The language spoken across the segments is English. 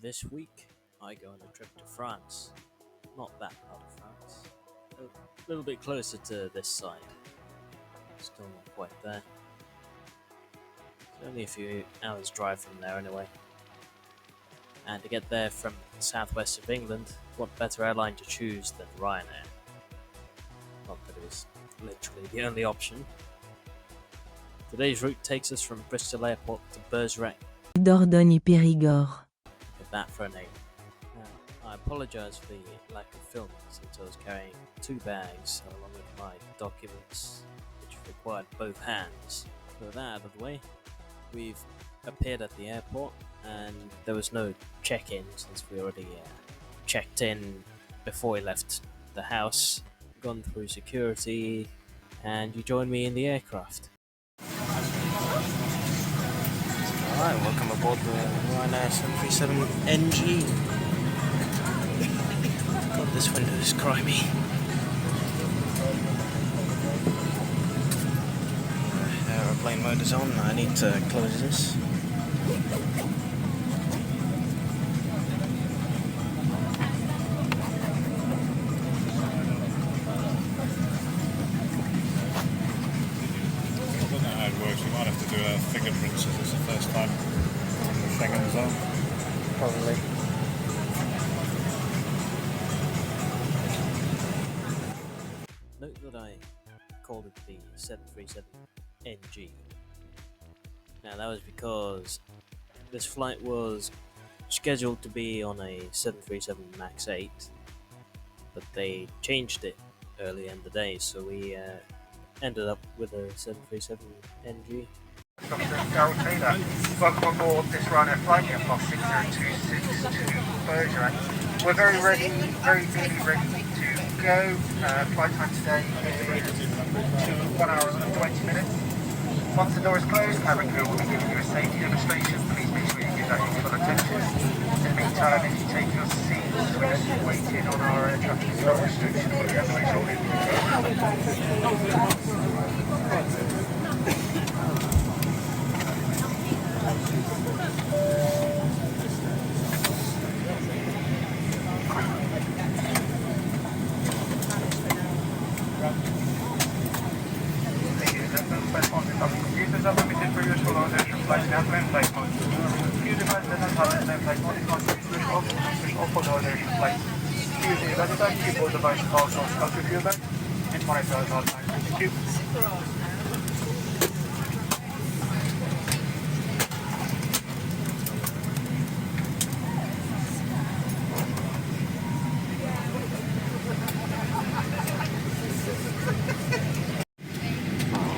This week, I go on a trip to France. Not that part of France. A little bit closer to this side. Still not quite there. It's only a few hours drive from there anyway. And to get there from the southwest of England, what better airline to choose than Ryanair? Not that it was literally the only option. Today's route takes us from Bristol Airport to Bergerac. Dordogne-Périgord. Get that for a name. I apologise for the lack of filming since I was carrying 2 bags along with my documents, which required both hands. So with that out of the way, we've appeared at the airport and there was no check-in since we already checked in before we left the house, gone through security, and you joined me in the aircraft. Alright, welcome aboard the Ryanair 737NG. God, this window is grimy. Aeroplane mode is on. I need to close this. You might have to do fingerprints as it's the first time in the Schengen zone. Probably. Note that I called it the 737NG. Now that was because this flight was scheduled to be on a 737 MAX 8, but they changed it early in the day, so we ended up with a 737NG. Welcome on board this Ryanair flight, Takeoff 6026 to Bergerac. We're very nearly ready to go. Flight time today is 1 hour and 20 minutes. Once the door is closed, cabin crew will be giving you a safety demonstration. Please make sure you give that your full attention. In the meantime, if you take your seats, we're waiting on our air traffic control restrictions. We'll be on the way shortly. Computers are limited for use for those aircraft flights in airplane flight mode. Few devices that have airplane flight mode is not switch off for those aircraft flights. Use the bedside keyboard device also stuck with your bag and monitor at all times. Thank you.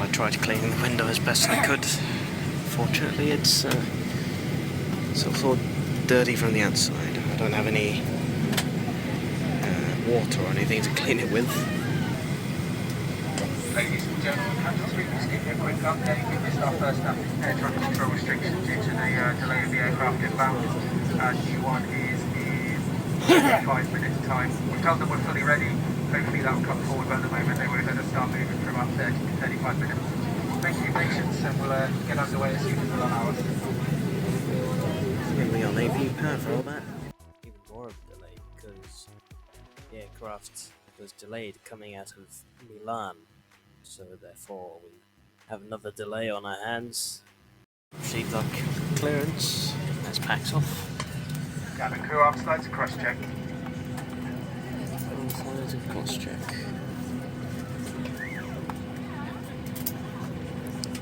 I tried cleaning the window as best I could. Fortunately, it's sort of dirty from the outside. I don't have any water or anything to clean it with. Ladies and gentlemen, I'm just give you a quick update. We missed our first air traffic control restriction due to the delay of the aircraft inbound. New one is in 5 minutes time. We've told them we're fully ready. Hopefully that will come forward, but at the moment they won't let us start moving for about 30 to 35 minutes. Thank you for your patience, and we'll get underway as soon as we're on ours. Really on AV power for all that. Even more of a delay because the aircraft was delayed coming out of Milan, so therefore we have another delay on our hands. Received our clearance. Let's pack off. Cabin crew arms lights cross check. Signs of cross check.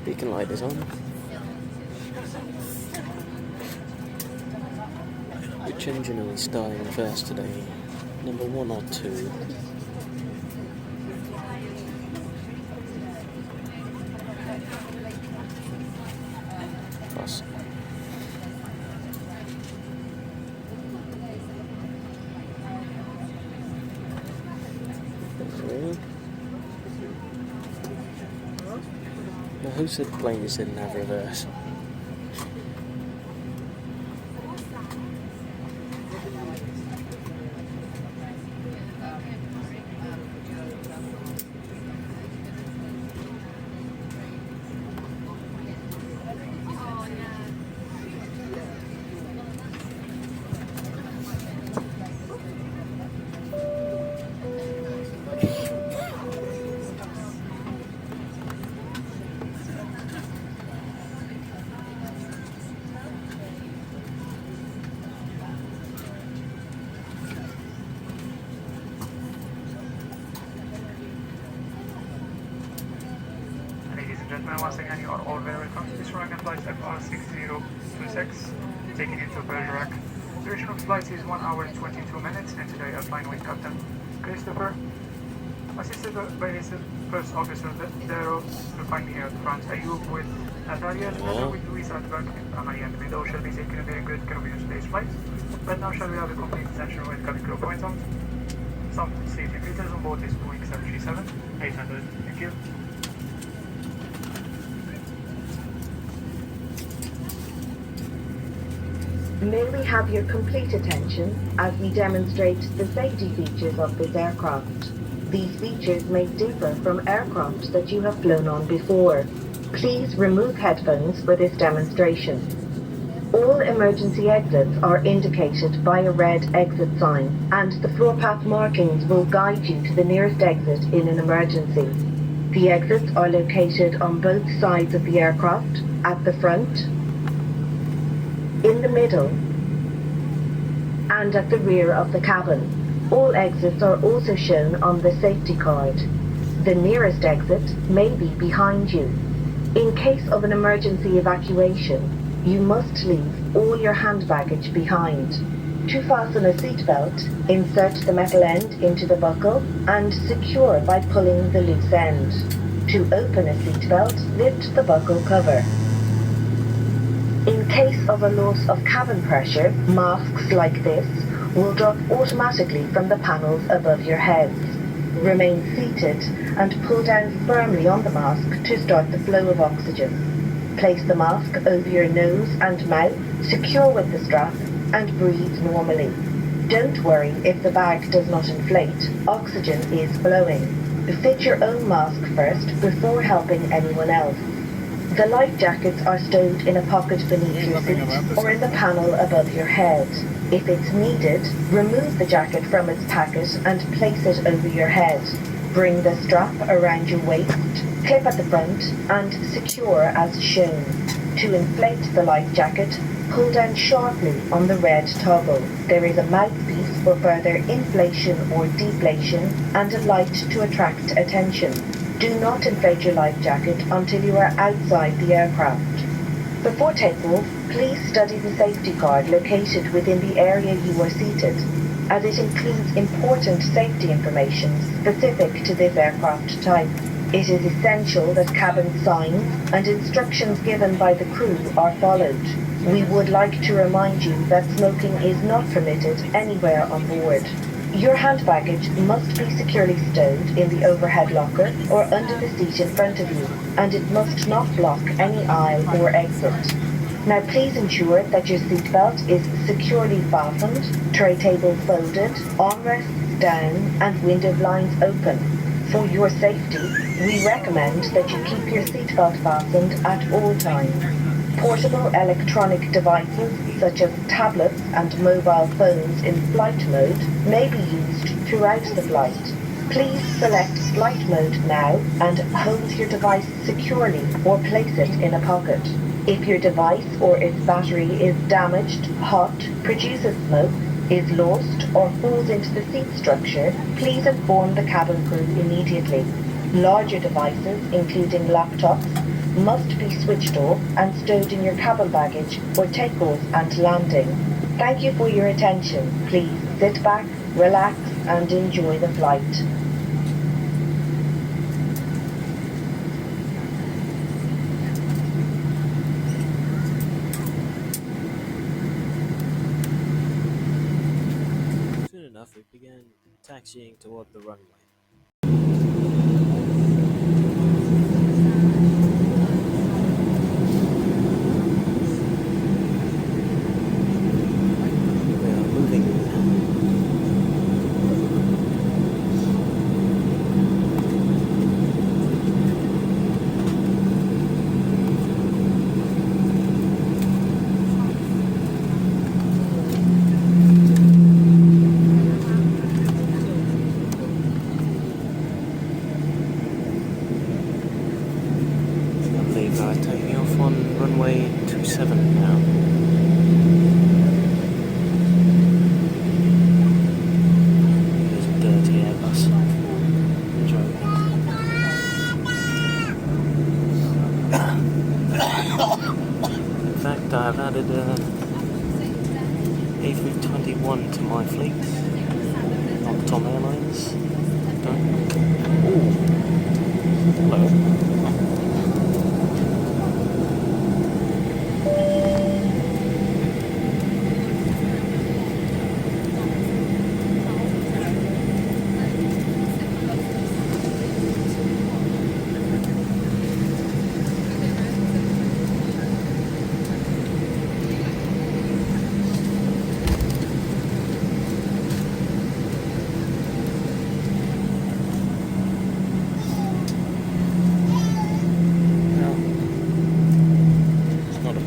Beacon light is on. Which engine are we starting first today? Number 1 or 2? Bus. Now, who said planes didn't have reverse? gentlemen, once again, you are all very welcome to this Rwangan flight FR6026, taking you to Bergerac. Duration of flight is 1 hour and 22 minutes, and today I'm flying with Captain Christopher, assisted by his first officer, Dero, to find me at front. Ayub with Natalia, together with Luisa at back, and Maria in the middle, shall be taking a very good convenience space flight. But now shall we have a complete attention with cabin crew point on. Some safety features on board this Boeing 737-800. Thank you. May we have your complete attention as we demonstrate the safety features of this aircraft. These features may differ from aircraft that you have flown on before. Please remove headphones for this demonstration. All emergency exits are indicated by a red exit sign, and the floor path markings will guide you to the nearest exit in an emergency. The exits are located on both sides of the aircraft, at the front, in the middle, and at the rear of the cabin. All exits are also shown on the safety card. The nearest exit may be behind you. In case of an emergency evacuation, you must leave all your hand baggage behind. To fasten a seatbelt, insert the metal end into the buckle and secure by pulling the loose end. To open a seatbelt, lift the buckle cover. In case of a loss of cabin pressure, masks like this will drop automatically from the panels above your heads. Remain seated and pull down firmly on the mask to start the flow of oxygen. Place the mask over your nose and mouth, secure with the strap, and breathe normally. Don't worry if the bag does not inflate. Oxygen is flowing. Fit your own mask first before helping anyone else. The life jackets are stowed in a pocket beneath your seat or in the panel above your head. If it's needed, remove the jacket from its packet and place it over your head. Bring the strap around your waist, clip at the front, and secure as shown. To inflate the life jacket, pull down sharply on the red toggle. There is a mouthpiece for further inflation or deflation and a light to attract attention. Do not inflate your life jacket until you are outside the aircraft. Before takeoff, please study the safety card located within the area you are seated, as it includes important safety information specific to this aircraft type. It is essential that cabin signs and instructions given by the crew are followed. We would like to remind you that smoking is not permitted anywhere on board. Your hand baggage must be securely stowed in the overhead locker or under the seat in front of you, and it must not block any aisle or exit. Now please ensure that your seatbelt is securely fastened, tray table folded, armrests down, and window blinds open. For your safety, we recommend that you keep your seatbelt fastened at all times. Portable electronic devices such as tablets and mobile phones in flight mode may be used throughout the flight. Please select flight mode now and hold your device securely or place it in a pocket. If your device or its battery is damaged, hot, produces smoke, is lost, or falls into the seat structure, please inform the cabin crew immediately. Larger devices, including laptops, must be switched off and stowed in your cabin baggage for takeoff and landing. Thank you for your attention. Please sit back, relax, and enjoy the flight. Soon enough, we began taxiing toward the runway. We are moving now. 321 to my fleet, not Tom Airlines. Ooh. Hello.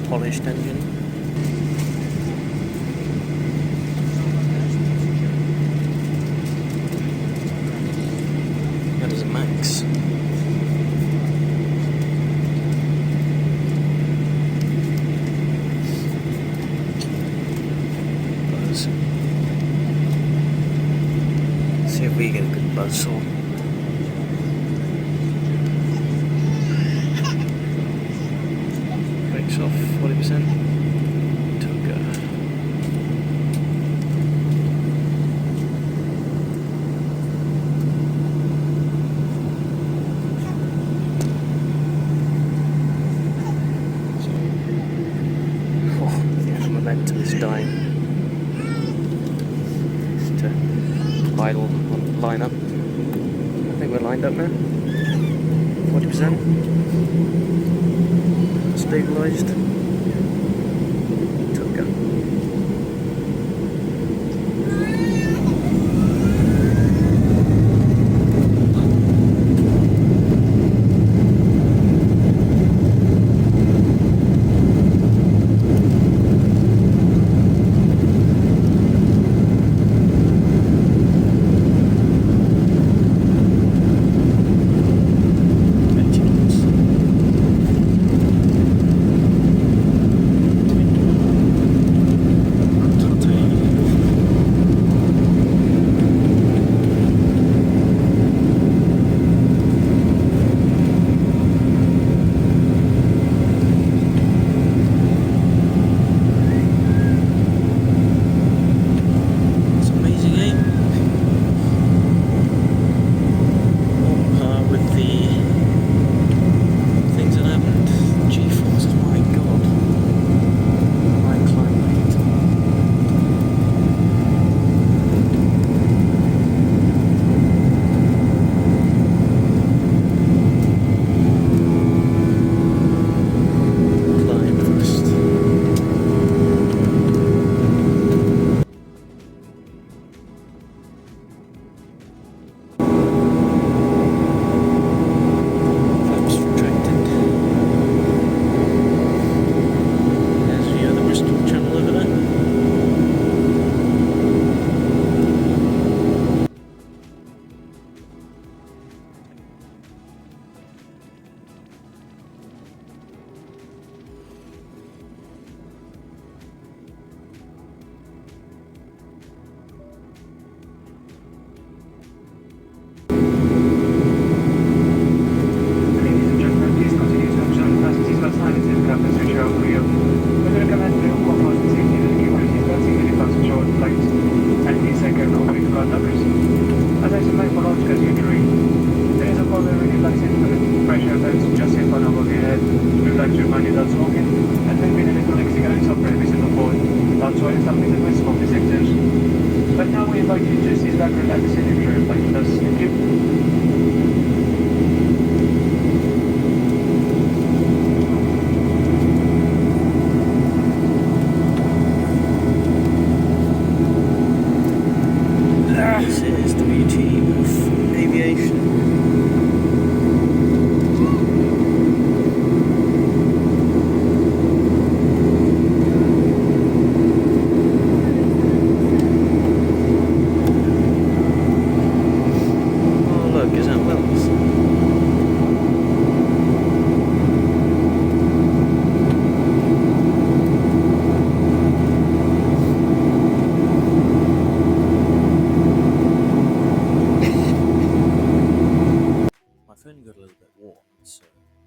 Polished engine. That is a Max. Buzz. See if we get a good buzz saw. Brakes off 40%. Momentum is dying. Just to idle on line up. I think we're lined up now. 40%. Stabilised. Took go.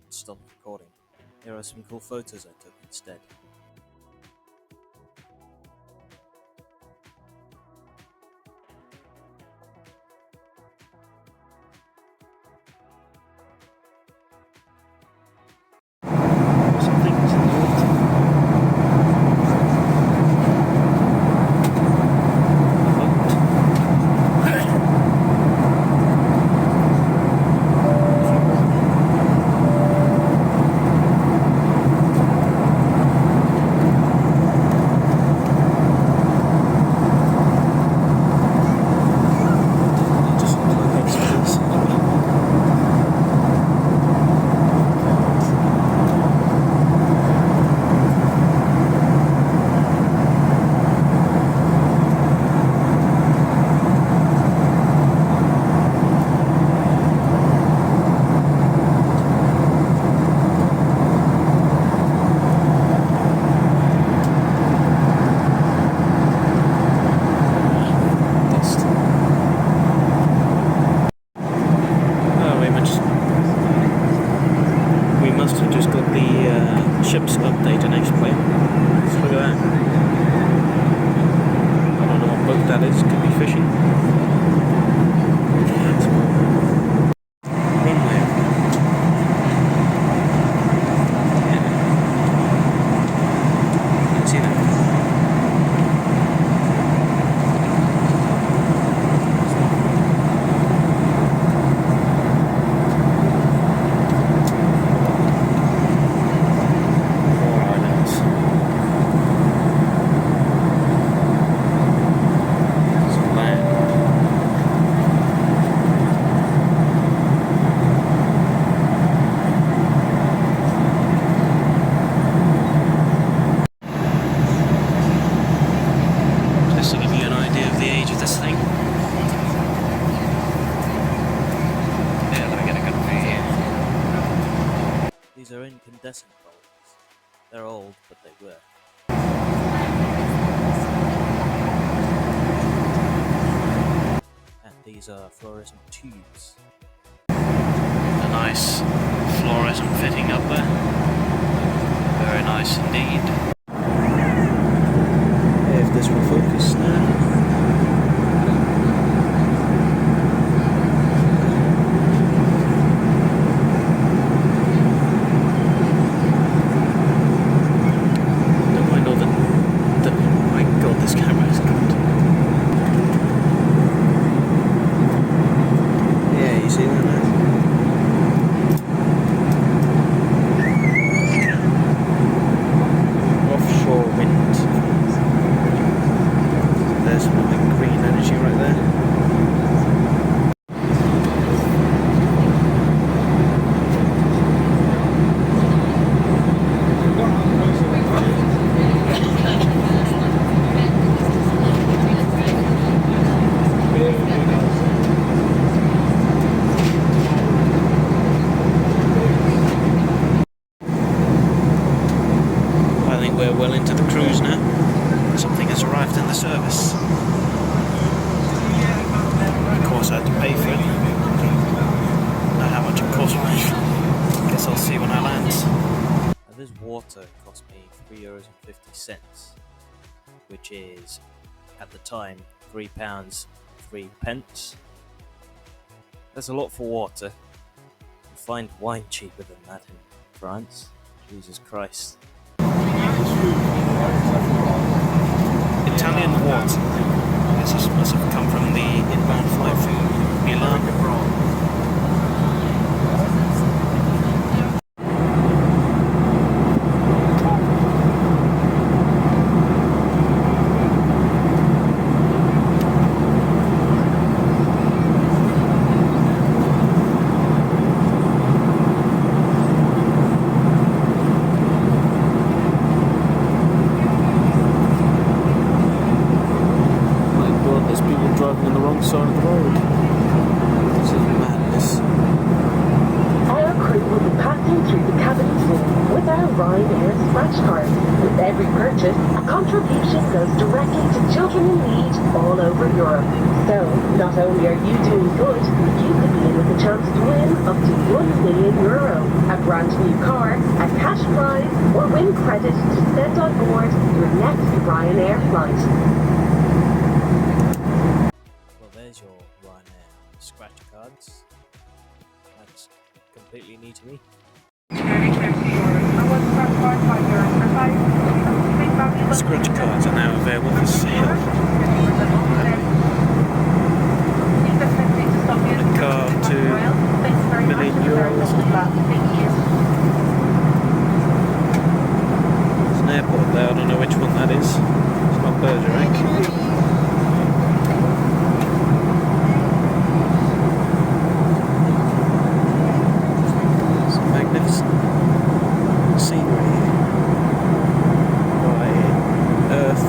Stopped recording. Here are some cool photos I took instead. that is, could be fishing. Runway. Yeah. You can see that. Just to give you an idea of the age of this thing. Yeah, let me get a good view here. These are incandescent bulbs. They're old, but they work. And these are fluorescent tubes. A nice fluorescent fitting up there. Very nice indeed. If this will focus now. Don't mind all the oh my god, this camera is good. Yeah, you see that now? Offshore wind. There's some like green energy right there. I think we're well into the cruise now. Something has arrived in the service. Of course I had to pay for it. Don't know how much it cost me. Guess I'll see when I land. Now, this water cost me €3.50, which is, at the time, £3.03. That's a lot for water. You find wine cheaper than that in France. Jesus Christ. Italian water. This must have come from the inbound flight from Milan. Driving on the wrong side of the road. This is madness. Our crew will be passing through the cabins with our Ryanair scratch card. With every purchase, a contribution goes directly to children in need all over Europe. So, not only are you doing good, you could be in with a chance to win up to €1 million, a brand new car, a cash prize, or win credit to send on board your next Ryanair flight. Well, there's your Ryanair scratch cards. That's completely new to me. Scratch cards are now available for sale. A card to €1 million. There's an airport there, I don't know which one that is. It's not Bergerac. Some magnificent scenery by Earth.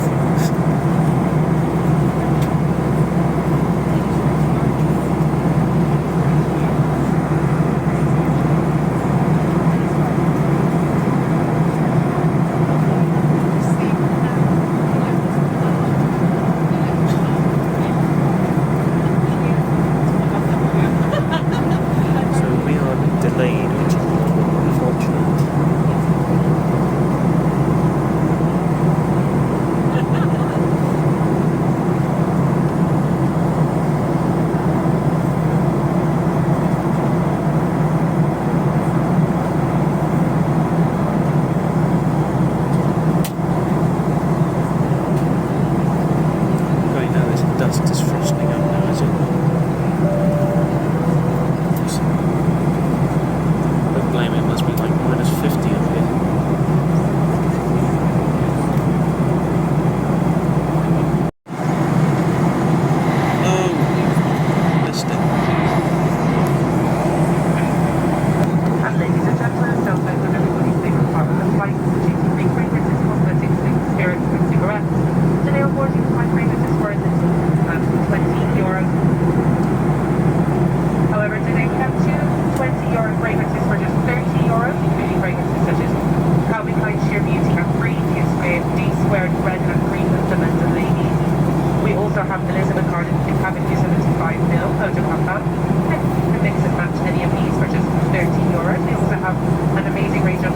also have Elizabeth Garden Avenue 75 mil Eau de Parfum. And you can mix and match any of these for just €30. They also have an amazing range of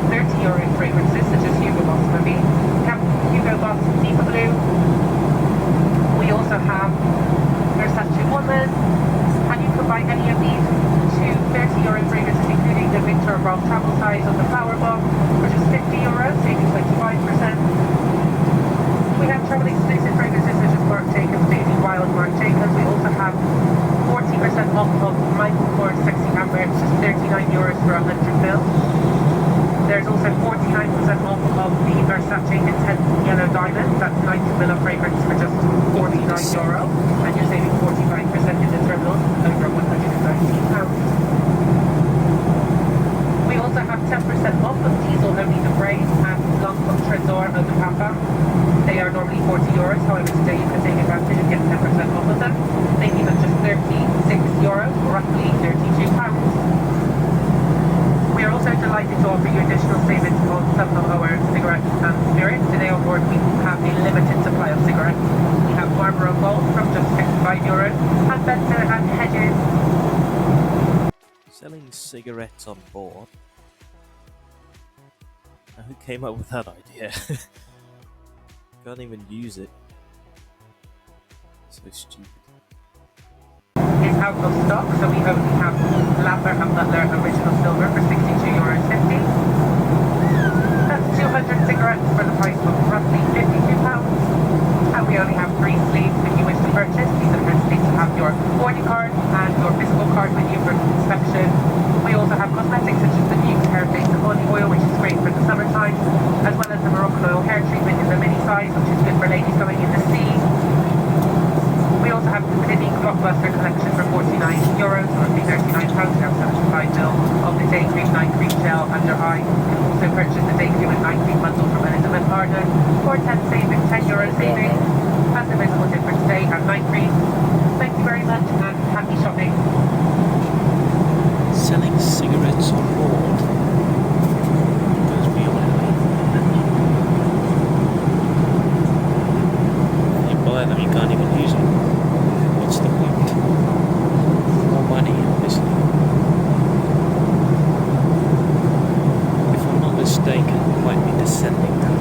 €30 fragrances such as Hugo Boss Movie. We have Hugo Boss Deep Blue. We also have Versace Woman, and you can buy any of these two €30 fragrances, including the Victor Rolf travel size of the Flower Bomb for just €50, saving 25%. We have travel exclusive fragrances such as Marc Jacobs Daisy Wild Marc Jacobs. We also have 40% off of Michael Kors Sexy Amber, which is €39 for 100 mil. There's also 49% off of the Versace Intense Yellow Diamond. That's 90 ml of fragrance for just €49, and you're saving 45% in the terminals, over £119. We also have 10% off of Diesel Only the Brave and Longcomb Trésor Eau de Parfum. They are normally €40, however today you can take advantage and get 10% off of them, making them just €36, roughly £32. We are also delighted to offer you additional savings on some of our cigarettes and spirits. Today on board we have a limited supply of cigarettes. We have Marlboro Gold from just €55 and Benson and Hedges. Selling cigarettes on board? Now, who came up with that idea? Can't even use it. So stupid. Is out of stock, so we only have Lambert and Butler Original Silver for €62.50. That's 200 cigarettes for the price of roughly £52. And we only have 3 sleeves. If you wish to purchase, please don't hesitate to have your boarding card and your physical card with you for inspection. We also have cosmetics such as the Nude Hair Face and Body Oil, which is great for the summertime, as well as the Moroccan Oil Hair Treatment in the mini size, which is good for ladies going in the sea. We also have the Clinique Blockbuster collection for €49, roughly £39. We have 75 ml of the Day Cream Night Cream Gel Under Eye. You can also purchase the Day Cream and Night Cream bundle from Elizabeth Garden for €10 saving. That's the visible tip for today and night cream. Thank you very much and happy shopping. Selling cigarettes on board goes beyond me. You buy them, you can't even use them. What's the point? More money, obviously. If I'm not mistaken, it might be descending now.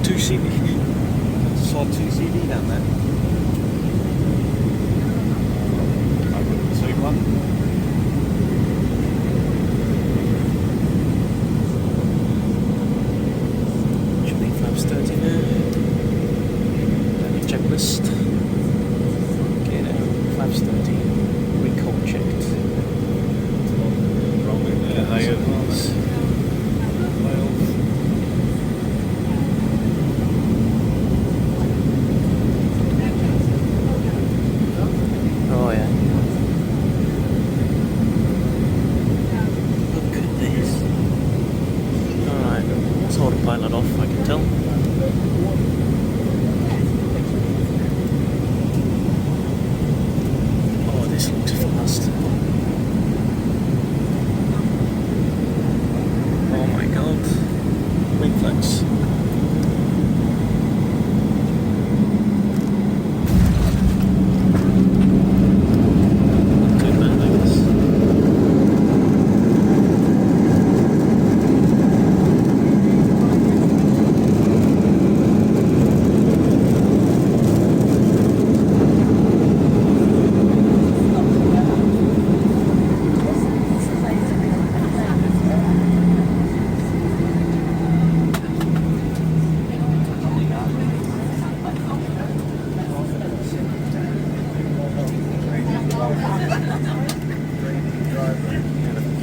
2CD. Saw 2CD down there. I wouldn't say one. Should be flaps 30 now. Checklist. Okay, now flaps 30. Recall checked. Oh yeah. Look at this. Alright, let's autopilot off, I can tell. Oh, this looks fast. Oh my god. Reflex. Not too bad, I guess.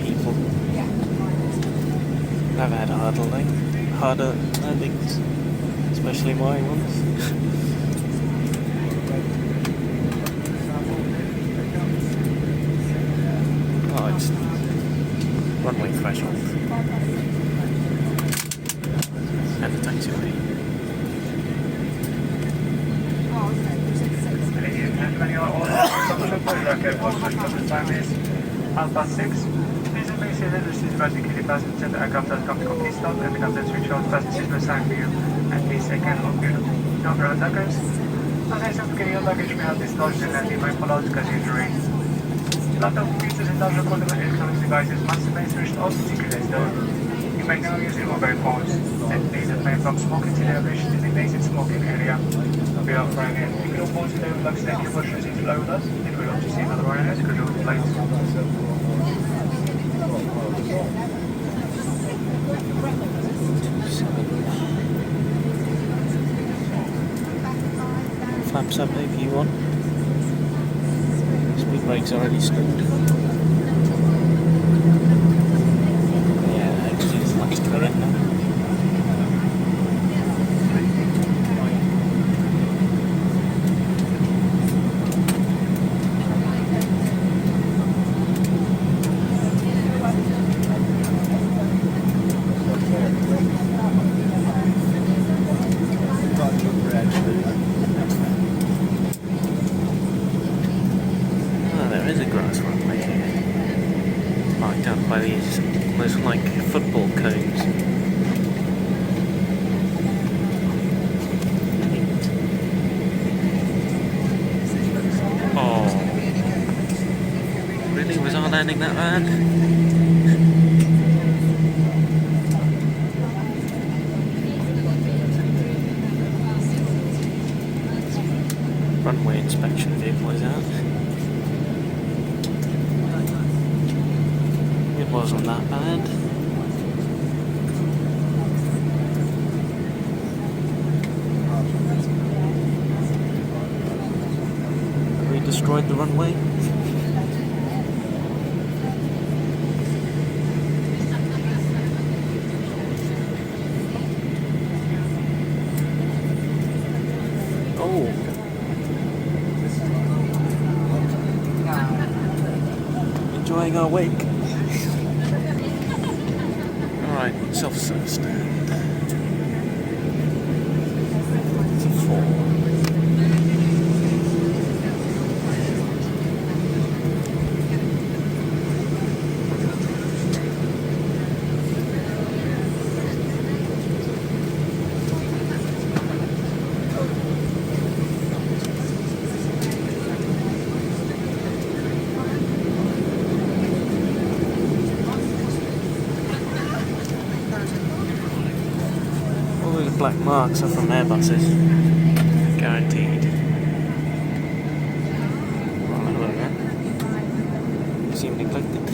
People. I've had harder landings, especially my ones. Oh, it's runway threshold. And the taxiway. Ladies and gentlemen, you are all on Bergerac Airport. The time is 6:30. Please remain seated. This is vertically fastened until the aircraft has come to complete stop and becomes a switch on. Fasten seatbelt sign for you and please take care of your number of luggage. As I said, your luggage may have dislodged and landing by pull-out because injury. Laptop computers and other portable electronic devices must remain switched off particularly though. You may now use your mobile phones. Set please refrain from smoking till you have reached designated smoking area. We are flying in. If you don't want to know, like snake your bushes into low with us. If we want to see another airlines, could you flight? Flaps up if you want. Speed brakes already screwed. Yeah, actually it's much clearer now. There is a grass runway here, marked out by these almost like football cones. Oh, really? Was I landing that bad? Runway inspection vehicle is out. It wasn't that bad. Have we destroyed the runway? Oh. Enjoying our wake. Alright, self-serve stand. It's a 4. black marks are from Airbuses. Guaranteed. Right, look at that. Seemingly clicked it.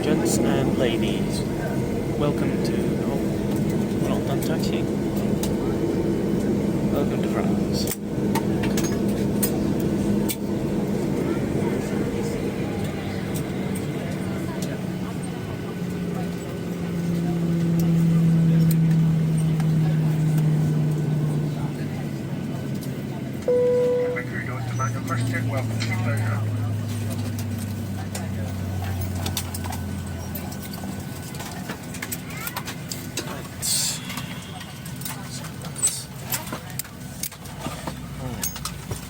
Gents and ladies, welcome to... Oh, we're not done taxiing. Welcome to France. Wait for your doors to manual question. Welcome to Bergerac.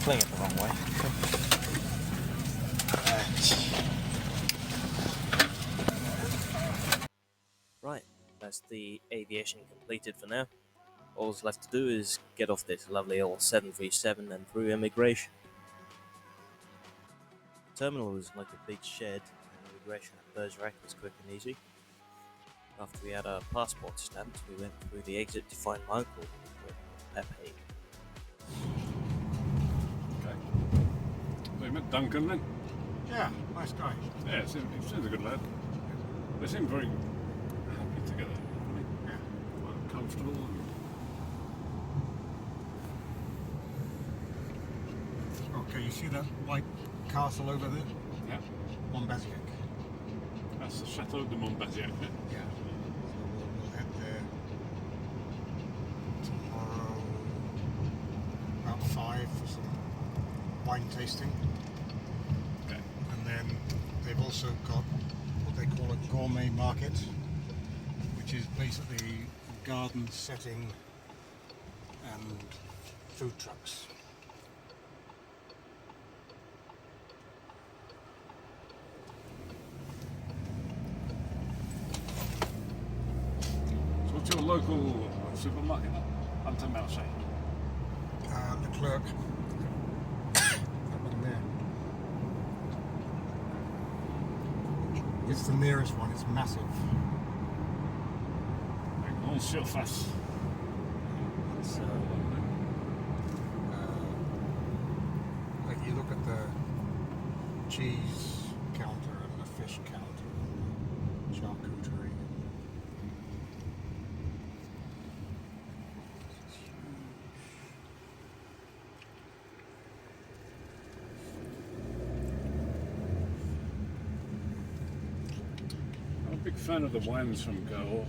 Playing it the wrong way. Right, that's the aviation completed for now. All's left to do is get off this lovely old 737 and through immigration. The terminal was like a big shed, and immigration at Bergerac was quick and easy. After we had our passport stamped, we went through the exit to find my uncle, Pepe. Okay. So you met Duncan then? Yeah, nice guy. Yeah, he seems a good lad. They seem very happy together. Yeah. Well, comfortable. Okay, you see that white castle over there? Yeah. Montbazillac. That's the Chateau de Montbazillac. Yeah. So we'll head there tomorrow about 5 for some wine tasting. Okay. And then they've also got what they call a gourmet market, which is basically garden setting and food trucks. So what's your local supermarket? Hunter Mousey. The clerk. That one there. It's the nearest one, it's massive. Grande surface. It's, like you look at the cheese counter and the fish counter and the charcuterie. I'm a big fan of the wines from Cahors.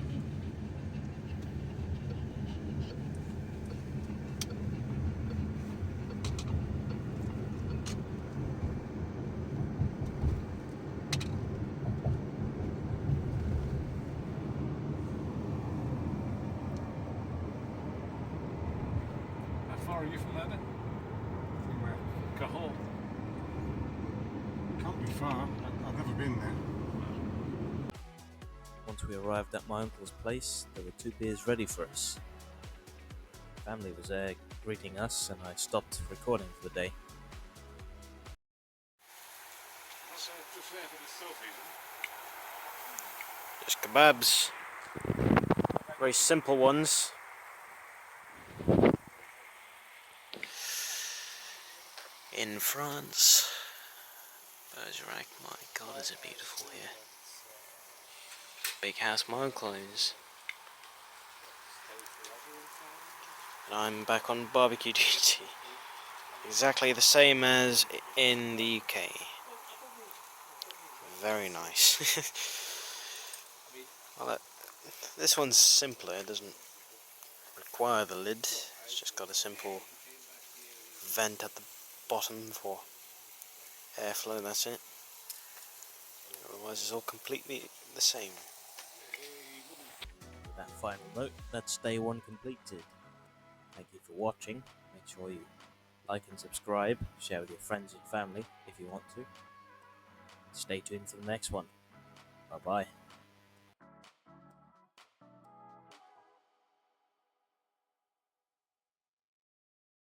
How far are you from there then? From where? Cahors. Can't be far. I've never been there. Once we arrived at my uncle's place, there were 2 beers ready for us. Family was there greeting us, and I stopped recording for the day. Just there for the selfies. Just kebabs. Very simple ones. In France. Bergerac, my god, is it beautiful here. Big house my uncle owns. And I'm back on barbecue duty. Exactly the same as in the UK. Very nice. Well, this one's simpler, it doesn't require the lid. It's just got a simple vent at the bottom for airflow, that's it. Otherwise it's all completely the same. With that final note, that's day 1 completed. Thank you for watching. Make sure you like and subscribe, share with your friends and family if you want to. Stay tuned for the next one. Bye bye.